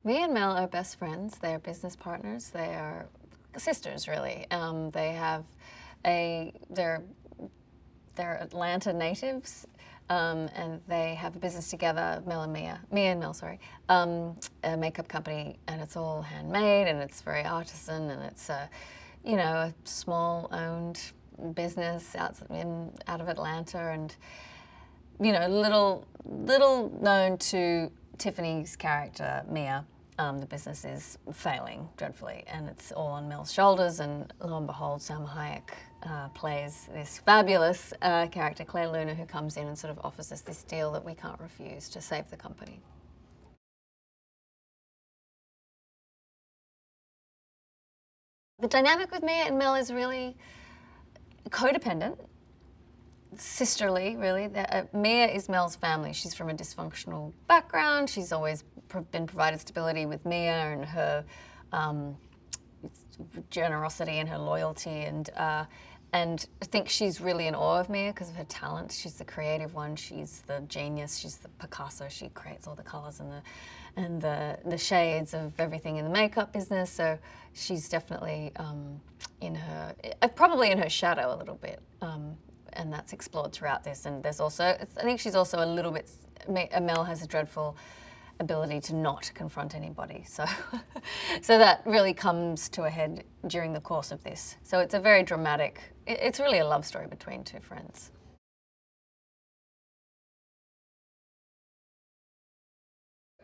Me and Mel are best friends. They're business partners. They are sisters, really. They're Atlanta natives, and they have a business together, Mia and Mel, sorry, a makeup company, and it's all handmade, and it's very artisan, and it's a small-owned business out of Atlanta, and little known to Tiffany's character, Mia. The business is failing dreadfully, and it's all on Mel's shoulders, and lo and behold, Salma Hayek plays this fabulous character, Claire Luna, who comes in and sort of offers us this deal that we can't refuse to save the company. The dynamic with Mia and Mel is really codependent, sisterly, really. Mia is Mel's family. She's from a dysfunctional background. She's always been provided stability with Mia and her generosity and her loyalty, and I think she's really in awe of Mia because of her talent. She's the creative one. She's the genius. She's the Picasso. She creates all the colors and the shades of everything in the makeup business. So she's definitely probably in her shadow a little bit. And that's explored throughout this. And there's also, I think she's also a little bit, Mel has a dreadful ability to not confront anybody. So, so that really comes to a head during the course of this. So it's a very dramatic, it's really a love story between two friends.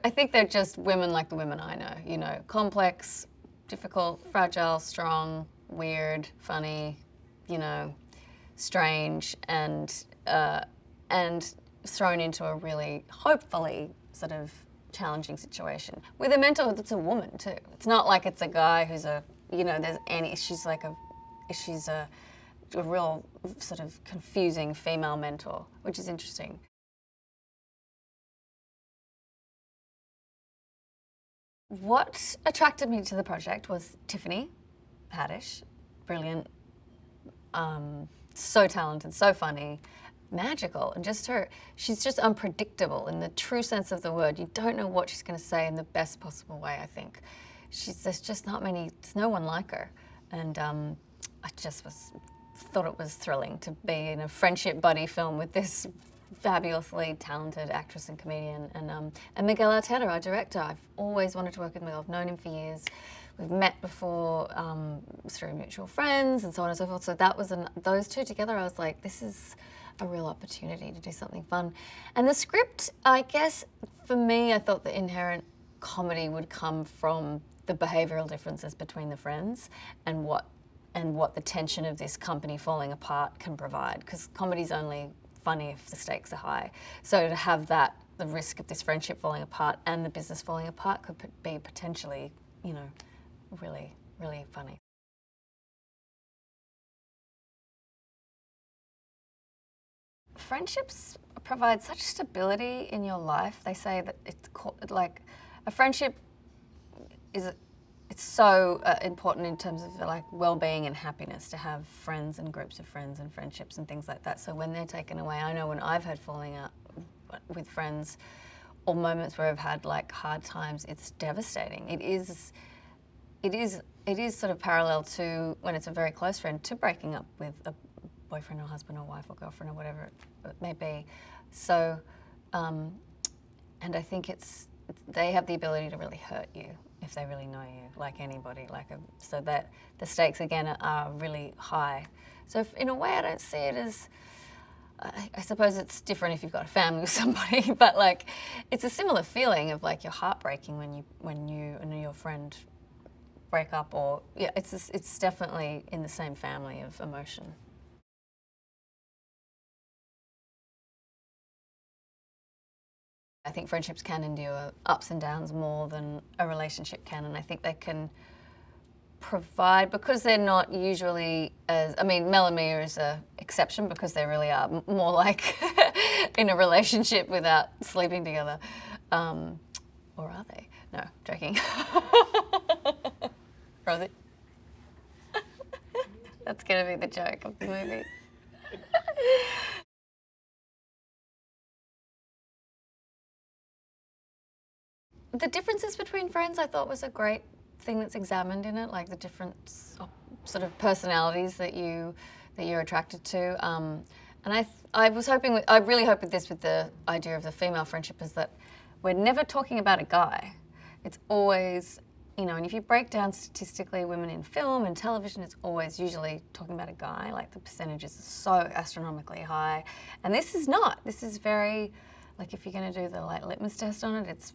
I think they're just women like the women I know, complex, difficult, fragile, strong, weird, funny, strange, and thrown into a really, hopefully, sort of challenging situation with a mentor that's a woman too. It's not like it's a guy who's she's a real sort of confusing female mentor, which is interesting. What attracted me to the project was Tiffany Haddish, brilliant, so talented, so funny, magical, and she's just unpredictable in the true sense of the word. You don't know what she's going to say in the best possible way, I think. There's just not many, there's no one like her. And I just thought it was thrilling to be in a friendship buddy film with this fabulously talented actress and comedian. And Miguel Arteta, our director, I've always wanted to work with Miguel. I've known him for years. We've met before through mutual friends and so on and so forth. So that was those two together, I was like, this is a real opportunity to do something fun. And the script, I guess, for me, I thought the inherent comedy would come from the behavioural differences between the friends and what the tension of this company falling apart can provide. Because comedy's only funny if the stakes are high. So to have the risk of this friendship falling apart and the business falling apart could be potentially, really, really funny. Friendships provide such stability in your life. They say that it's like a friendship it's so important in terms of like well-being and happiness to have friends and groups of friends and friendships and things like that. So when they're taken away, I know when I've had falling out with friends or moments where I've had like hard times, it's devastating. It is sort of parallel to when it's a very close friend to breaking up with a boyfriend or husband or wife or girlfriend or whatever it may be. So, and I think they have the ability to really hurt you if they really know you, like anybody. So that the stakes again are really high. So in a way, I don't see it as. I suppose it's different if you've got a family with somebody, but like, it's a similar feeling of like you're heartbreaking when you and your friend break up, or yeah, it's definitely in the same family of emotion. I think friendships can endure ups and downs more than a relationship can, and I think they can provide, because they're not usually as, I mean, Mel and Mia is an exception because they really are more like in a relationship without sleeping together. Or are they? No, joking. Rosie? That's going to be the joke of the movie. The differences between friends I thought was a great thing that's examined in it, like the different sort of personalities that you're attracted to. And I really hope with this, with the idea of the female friendship, is that we're never talking about a guy. It's always, you know, and if you break down statistically women in film and television, it's always usually talking about a guy. Like the percentages are so astronomically high. And this is not. This is very, like if you're going to do the like litmus test on it,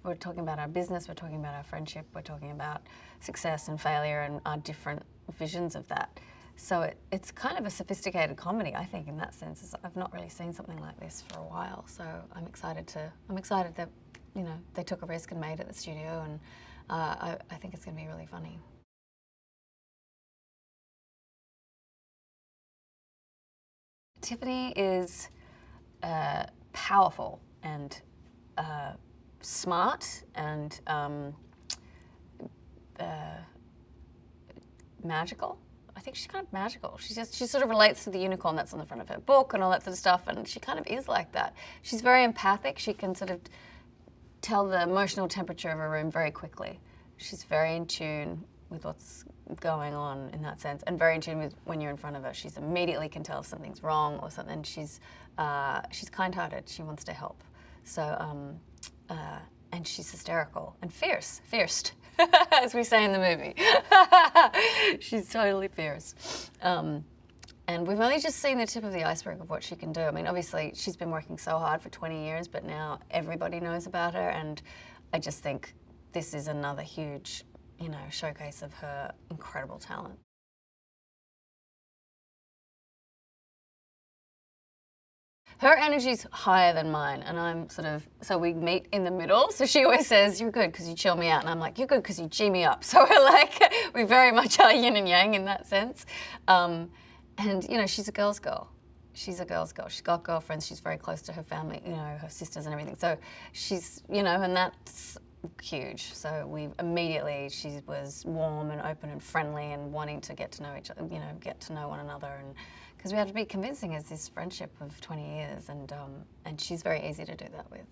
we're talking about our business, we're talking about our friendship, we're talking about success and failure and our different visions of that. So it's kind of a sophisticated comedy, I think, in that sense. I've not really seen something like this for a while, so I'm excited that, you know, they took a risk and made it at the studio, and I think it's going to be really funny. Tiffany is powerful and smart and magical. I think she's kind of magical. She sort of relates to the unicorn that's on the front of her book and all that sort of stuff, and she kind of is like that. She's very empathic. She can sort of tell the emotional temperature of a room very quickly. She's very in tune with what's going on in that sense, and very in tune with when you're in front of her. She's immediately can tell if something's wrong or something. She's kind-hearted. She wants to help. So, and she's hysterical and fierce, as we say in the movie. She's totally fierce. And we've only just seen the tip of the iceberg of what she can do. I mean, obviously, she's been working so hard for 20 years, but now everybody knows about her, and I just think this is another huge, you know, showcase of her incredible talent. Her energy's higher than mine, and I'm sort of, so we meet in the middle. So she always says, "You're good because you chill me out," and I'm like, "You're good because you G me up." So we're like, we very much are yin and yang in that sense. And you know, she's a girl's girl. She's a girl's girl. She's got girlfriends. She's very close to her family, you know, her sisters and everything. So she's, you know, and that's huge. So she was warm and open and friendly and wanting to get to know each other, you know, get to know one another, and because we had to be convincing as this friendship of 20 years, and she's very easy to do that with.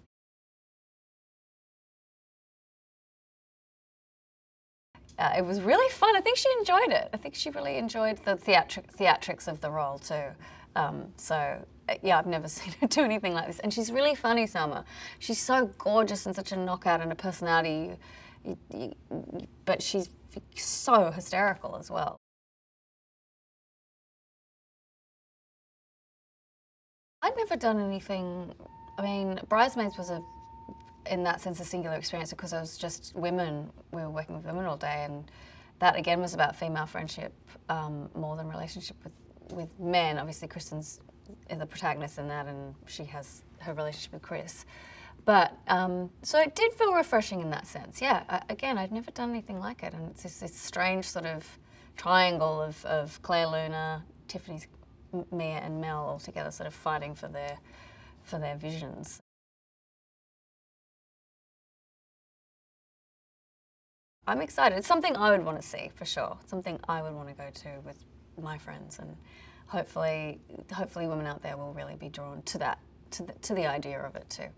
It was really fun. I think she enjoyed it. I think she really enjoyed the theatrics of the role too. Yeah, I've never seen her do anything like this. And she's really funny, Salma. She's so gorgeous and such a knockout and a personality, but she's so hysterical as well. I'd never done anything. I mean, Bridesmaids was in that sense, a singular experience because I was just women. We were working with women all day, and that again was about female friendship more than relationship with men. Obviously, Kristen's the protagonist in that, and she has her relationship with Chris. But so it did feel refreshing in that sense. Yeah. Again, I'd never done anything like it, and it's this strange sort of triangle of Claire Luna, Tiffany's Mia, and Mel all together, sort of fighting for their visions. I'm excited. It's something I would want to see, for sure. Something I would want to go to with my friends, and hopefully women out there will really be drawn to that, to the idea of it too.